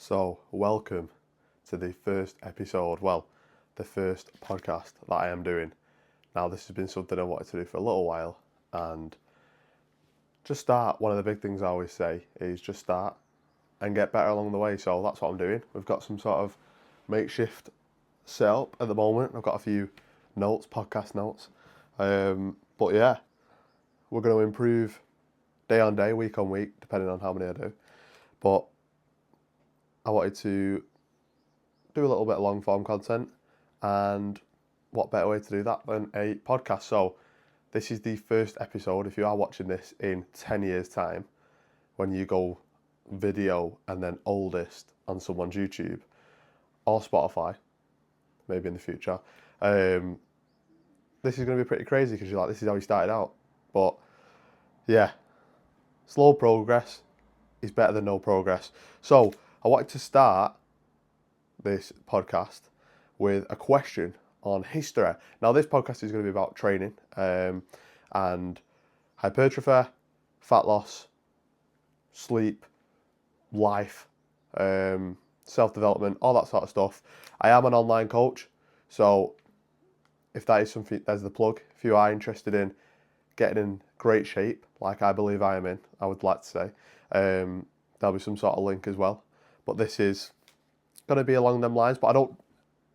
So, welcome to the first episode, the first podcast that I am doing. Now, this has been something I wanted to do for a little while, and just start. One of the big things I always say is just start and get better along the way. So, that's what I'm doing. We've got some sort of makeshift setup at the moment. I've got a few notes, podcast notes. But yeah, we're going to improve day on day, week on week, depending on how many I do. But I wanted to do a little bit of long form content, and what better way to do that than a podcast? So, this is the first episode. If you are watching this in 10 years' time, when you go video and then oldest on someone's YouTube or Spotify, maybe in the future, this is going to be pretty crazy because you're like, this is how he started out. But yeah, slow progress is better than no progress. So, I wanted to start this podcast with a question on history. Now, this podcast is going to be about training and hypertrophy, fat loss, sleep, life, self-development, all that sort of stuff. I am an online coach, so if that is something, there's the plug. If you are interested in getting in great shape, like I believe I am in, I would like to say, there'll be some sort of link as well. But this is going to be along them lines, but I don't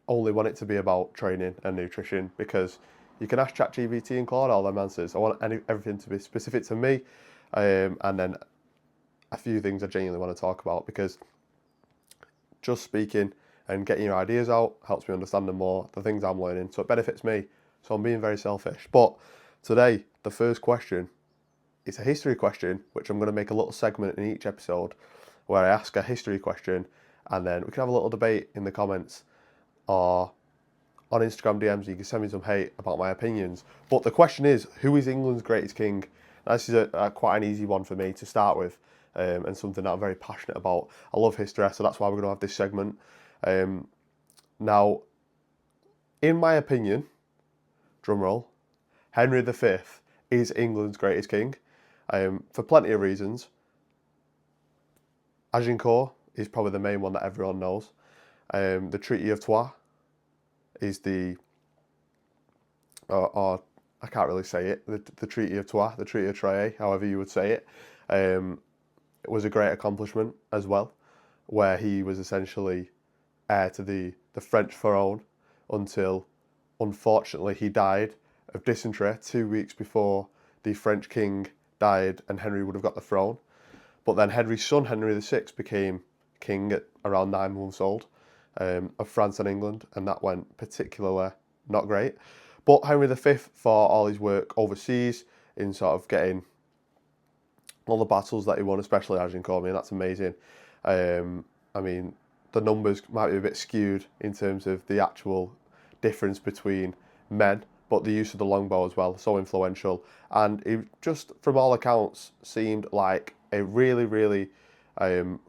only want it to be about training and nutrition, because you can ask ChatGPT and Claude all them answers. I want everything to be specific to me, and then a few things I genuinely want to talk about, because just speaking and getting your ideas out helps me understand them more, the things I'm learning, so it benefits me. So I'm being very selfish. But today, the first question is a history question, which I'm going to make a little segment in each episode where I ask a history question, and then we can have a little debate in the comments or on Instagram DMs. You can send me some hate about my opinions. But the question is, who is England's greatest king? Now, this is quite an easy one for me to start with, and something that I'm very passionate about. I love history, so that's why we're going to have this segment. Now, in my opinion, drumroll, Henry V is England's greatest king, for plenty of reasons. Agincourt is probably the main one that everyone knows. The Treaty of Troyes is or I can't really say it, the Treaty of Troyes, the Treaty of Troyes, however you would say it. It was a great accomplishment as well, where he was essentially heir to the French throne until, unfortunately, he died of dysentery 2 weeks before the French king died and Henry would have got the throne. But then Henry's son, Henry VI, became king at around 9 months old, of France and England, and that went particularly not great. But Henry V, for all his work overseas in sort of getting all the battles that he won, especially Agincourt, I mean, that's amazing. I mean, the numbers might be a bit skewed in terms of the actual difference between men, but the use of the longbow as well, so influential. And he just, from all accounts, seemed like a really, really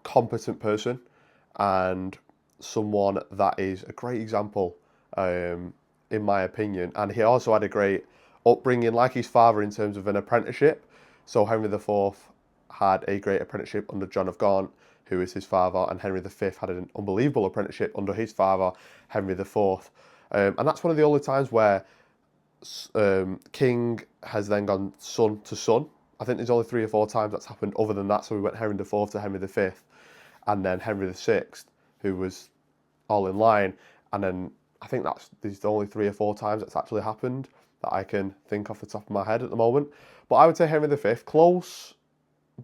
competent person, and someone that is a great example, in my opinion. And he also had a great upbringing, like his father, in terms of an apprenticeship. So Henry IV had a great apprenticeship under John of Gaunt, who is his father, and Henry V had an unbelievable apprenticeship under his father, Henry IV. And that's one of the only times where king has then gone son to son. I think there's only 3 or 4 times that's happened other than that. So we went Henry IV to Henry V, and then Henry VI, who was all in line. And then I think there's only 3 or 4 times that's actually happened that I can think off the top of my head at the moment. But I would say Henry V, close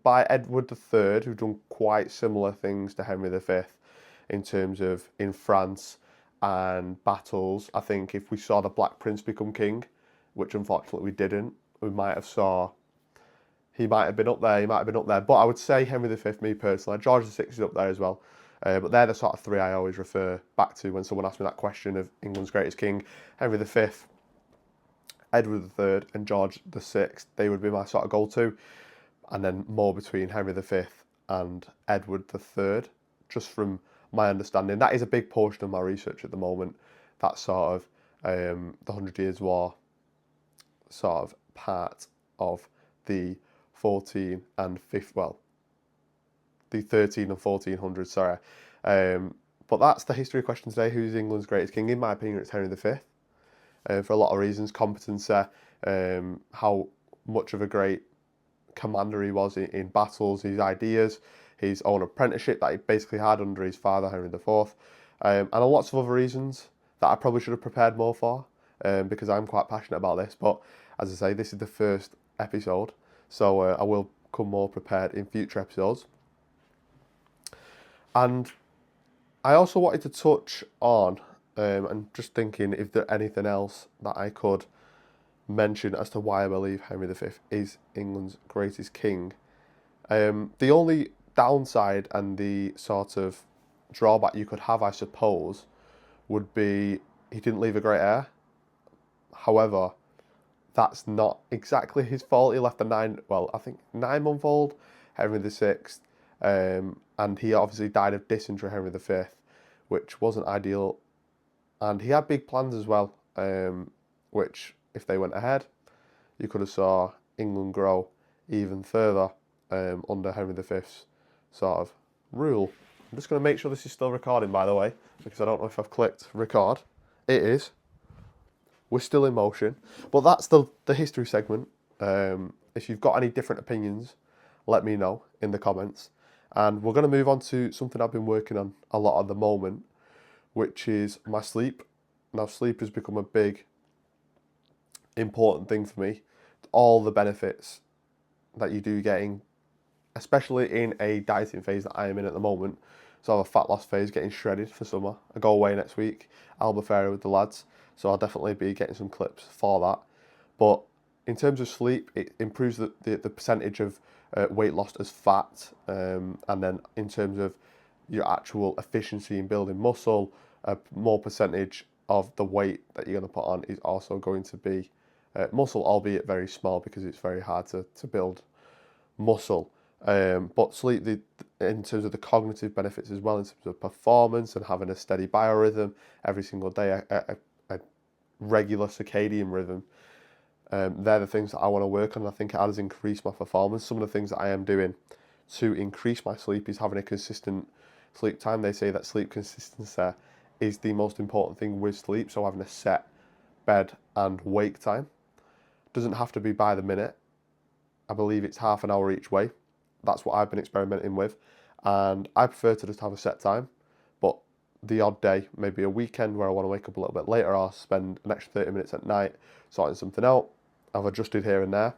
by Edward III, who've done quite similar things to Henry V in terms of in France and battles. I think if we saw the Black Prince become king, which unfortunately we didn't, we might have saw. He might have been up there, But I would say Henry V, me personally. George VI is up there as well. But they're the sort of 3 I always refer back to when someone asks me that question of England's greatest king. Henry V, Edward III, and George VI. They would be my sort of go-to. And then more between Henry V and Edward III, just from my understanding. That is a big portion of my research at the moment. That sort of the 100 Years' War sort of part of the 14 and 15, well, the 13 and 1400s, sorry. But that's the history question today. Who's England's greatest king? In my opinion, it's Henry V. For a lot of reasons, competency, how much of a great commander he was in battles, his ideas, his own apprenticeship that he basically had under his father, Henry IV, and lots of other reasons that I probably should have prepared more for, because I'm quite passionate about this. But as I say, this is the first episode, so I will come more prepared in future episodes. And I also wanted to touch on, and just thinking if there's anything else that I could mention as to why I believe Henry V is England's greatest king. The only downside and the sort of drawback you could have, I suppose, would be he didn't leave a great heir. However, that's not exactly his fault. He left a 9-month-old Henry VI, and he obviously died of dysentery, Henry V, which wasn't ideal. And he had big plans as well, which, if they went ahead, you could have saw England grow even further under Henry V's sort of rule. I'm just going to make sure this is still recording, by the way, because I don't know if I've clicked record. It is. We're still in motion. But that's the history segment. If you've got any different opinions, let me know in the comments. And we're going to move on to something I've been working on a lot at the moment, which is my sleep. Now, sleep has become a big, important thing for me. All the benefits that you do getting, especially in a dieting phase that I am in at the moment. So I have a fat loss phase, getting shredded for summer. I go away next week, Albufeira with the lads. So I'll definitely be getting some clips for that. But in terms of sleep, it improves the percentage of weight lost as fat. And then in terms of your actual efficiency in building muscle, a more percentage of the weight that you're going to put on is also going to be muscle, albeit very small, because it's very hard to build muscle. But sleep, in terms of the cognitive benefits as well, in terms of performance and having a steady biorhythm every single day, a regular circadian rhythm, they're the things that I want to work on. I think it has increased my performance. Some of the things that I am doing to increase my sleep is having a consistent sleep time. They say that sleep consistency is the most important thing with sleep, so having a set bed and wake time. Doesn't have to be by the minute. I believe it's half an hour each way. That's what I've been experimenting with, and I prefer to just have a set time. But the odd day, maybe a weekend where I want to wake up a little bit later, I'll spend an extra 30 minutes at night sorting something out. I've adjusted here and there.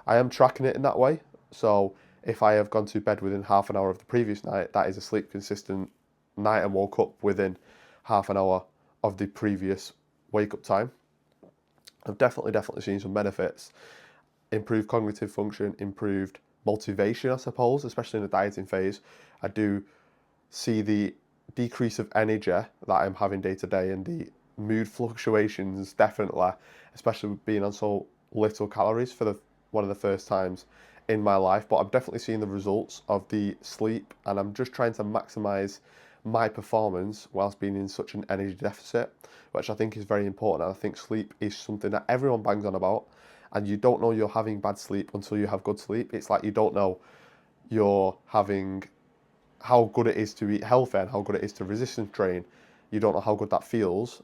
I am tracking it in that way, so if I have gone to bed within half an hour of the previous night, that is a sleep consistent night and woke up within half an hour of the previous wake up time. I've definitely seen some benefits. Improved cognitive function, improved motivation, I suppose, especially in the dieting phase. I do see the decrease of energy that I'm having day to day, and the mood fluctuations, definitely, especially with being on so little calories for one of the first times in my life. But I'm definitely seeing the results of the sleep, and I'm just trying to maximize my performance whilst being in such an energy deficit, which I think is very important. And I think sleep is something that everyone bangs on about, and you don't know you're having bad sleep until you have good sleep. It's like you don't know you're having, how good it is to eat healthy and how good it is to resistance train. You don't know how good that feels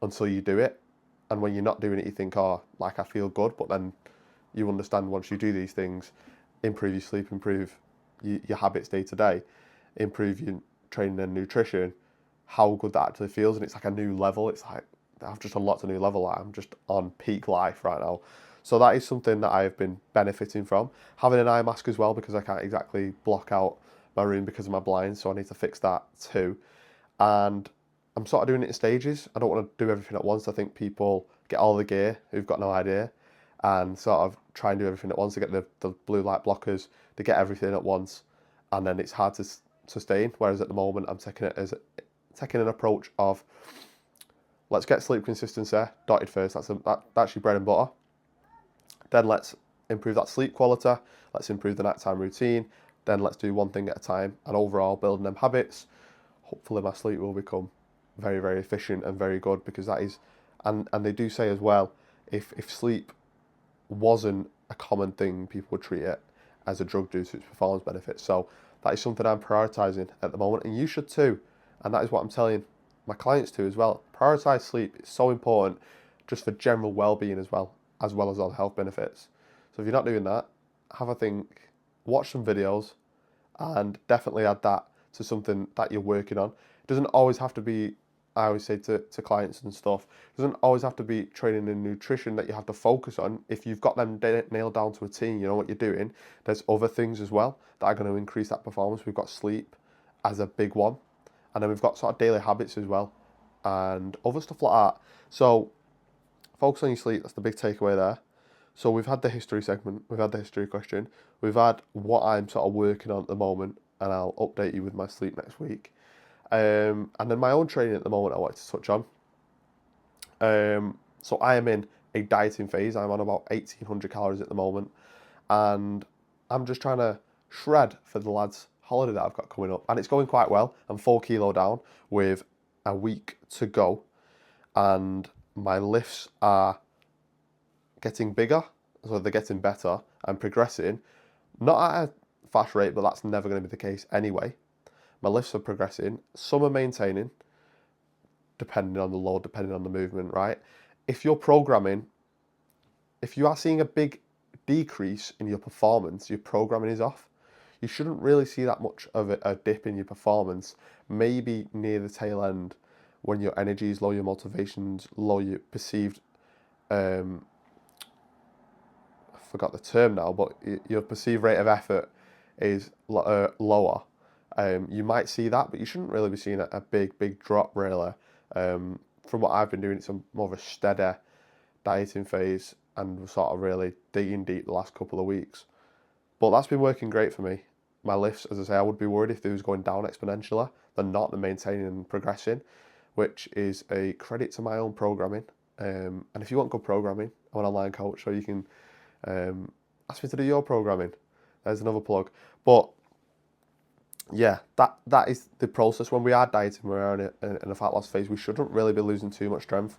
until you do it. And when you're not doing it, you think, oh, like I feel good. But then you understand once you do these things, improve your sleep, improve your habits day to day, improve your training and nutrition, how good that actually feels. And it's like a new level. It's like I've just unlocked a new level. I'm just on peak life right now. So that is something that I have been benefiting from. Having an eye mask as well, because I can't exactly block out my room because of my blinds, so I need to fix that too. And I'm sort of doing it in stages. I don't want to do everything at once. I think people get all the gear who've got no idea and sort of try and do everything at once. They get the blue light blockers, they get everything at once, and then it's hard to sustain. Whereas at the moment, I'm taking an approach of, let's get sleep consistency dotted first. That's your bread and butter. Then let's improve that sleep quality. Let's improve the nighttime routine. Then let's do one thing at a time, and overall building them habits. Hopefully my sleep will become very, very efficient and very good, because that is, and they do say as well, if sleep wasn't a common thing, people would treat it as a drug due to its performance benefits. So That is something I'm prioritizing at the moment, and you should too. And that is what I'm telling my clients to as well. Prioritize sleep. It's so important just for general well-being as well as all the health benefits. So if you're not doing that, have a think, watch some videos, and definitely add that to something that you're working on. It doesn't always have to be, I always say to clients and stuff, it doesn't always have to be training and nutrition that you have to focus on. If you've got them nailed down to a T, you know what you're doing, there's other things as well that are going to increase that performance. We've got sleep as a big one, and then we've got sort of daily habits as well, and other stuff like that. So focus on your sleep, that's the big takeaway there. So we've had the history segment, we've had the history question, we've had what I'm sort of working on at the moment, and I'll update you with my sleep next week. And then my own training at the moment I wanted to touch on. So I am in a dieting phase. I'm on about 1,800 calories at the moment, and I'm just trying to shred for the lads' holiday that I've got coming up, and it's going quite well. I'm 4 kilo down with a week to go, and my lifts are getting bigger, so they're getting better. I'm progressing, not at a fast rate, but that's never going to be the case anyway. My lifts are progressing. Some are maintaining, depending on the load, depending on the movement, right? If you're programming, if you are seeing a big decrease in your performance, your programming is off. You shouldn't really see that much of a dip in your performance. Maybe near the tail end, when your energy is low, your motivation's low, your perceived, I forgot the term now, but your perceived rate of effort is lower. You might see that, but you shouldn't really be seeing a big drop, really. From what I've been doing, it's more of a steady dieting phase, and we're sort of really digging deep the last couple of weeks. But that's been working great for me. My lifts, as I say, I would be worried if they was going down exponentially. They're not, they're maintaining and progressing, which is a credit to my own programming. And if you want good programming, I'm an online coach, so you can ask me to do your programming. There's another plug. But yeah, that is the process. When we are dieting, we're in a fat loss phase, we shouldn't really be losing too much strength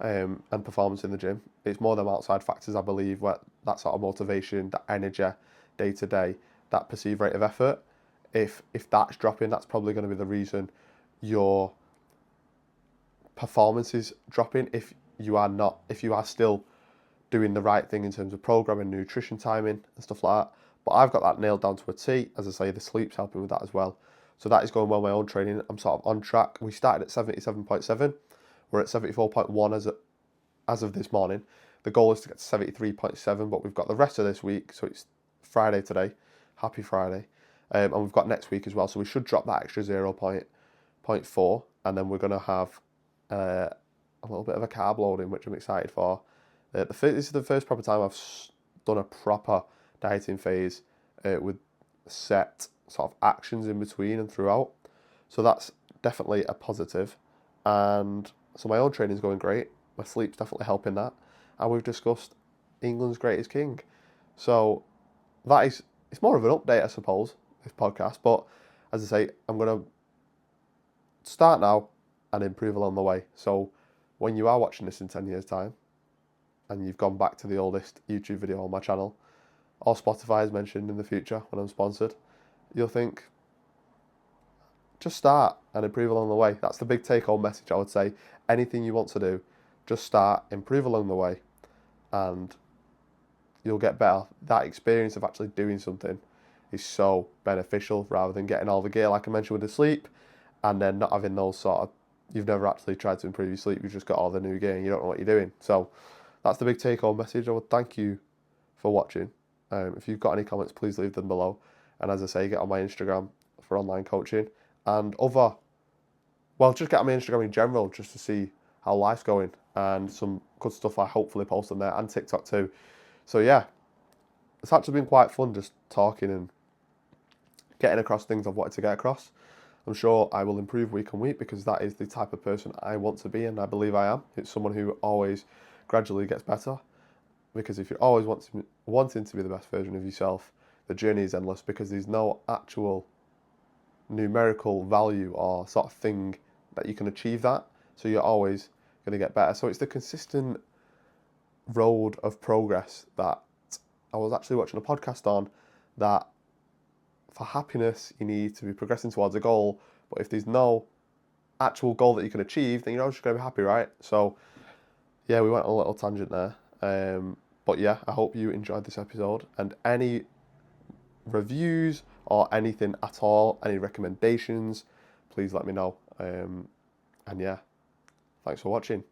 and performance in the gym. It's more them outside factors, I believe, where that sort of motivation, that energy, day to day, that perceived rate of effort. If that's dropping, that's probably going to be the reason your performance is dropping. If you are still doing the right thing in terms of programming, nutrition, timing, and stuff like that. But I've got that nailed down to a T. As I say, the sleep's helping with that as well. So that is going well. My own training, I'm sort of on track. We started at 77.7. We're at 74.1 as of this morning. The goal is to get to 73.7, but we've got the rest of this week. So it's Friday today. Happy Friday. And we've got next week as well. So we should drop that extra 0.4. And then we're going to have a little bit of a carb loading, which I'm excited for. This is the first proper time I've done a proper dieting phase with set sort of actions in between and throughout. So that's definitely a positive. And so my own training is going great. My sleep's definitely helping that. And we've discussed England's greatest king. So it's more of an update, I suppose, this podcast. But as I say, I'm going to start now and improve along the way. So when you are watching this in 10 years' time, and you've gone back to the oldest YouTube video on my channel, or Spotify is mentioned in the future when I'm sponsored, you'll think, just start and improve along the way. That's the big take-home message, I would say. Anything you want to do, just start, improve along the way, and you'll get better. That experience of actually doing something is so beneficial, rather than getting all the gear, like I mentioned with the sleep, and then not having those sort of, you've never actually tried to improve your sleep, you've just got all the new gear and you don't know what you're doing. So that's the big take-home message. I would thank you for watching. If you've got any comments, please leave them below. And as I say, get on my Instagram for online coaching and just get on my Instagram in general just to see how life's going, and some good stuff I hopefully post on there, and TikTok too. So yeah, it's actually been quite fun just talking and getting across things I've wanted to get across. I'm sure I will improve week on week, because that is the type of person I want to be, and I believe I am. It's someone who always gradually gets better, because if you're always wanting to be the best version of yourself, the journey is endless, because there's no actual numerical value or sort of thing that you can achieve that. So you're always going to get better. So it's the consistent road of progress that I was actually watching a podcast on, that for happiness, you need to be progressing towards a goal. But if there's no actual goal that you can achieve, then you're not just going to be happy, right? So, yeah, we went on a little tangent there. But yeah, I hope you enjoyed this episode. And any reviews or anything at all, any recommendations, please let me know. And yeah, thanks for watching.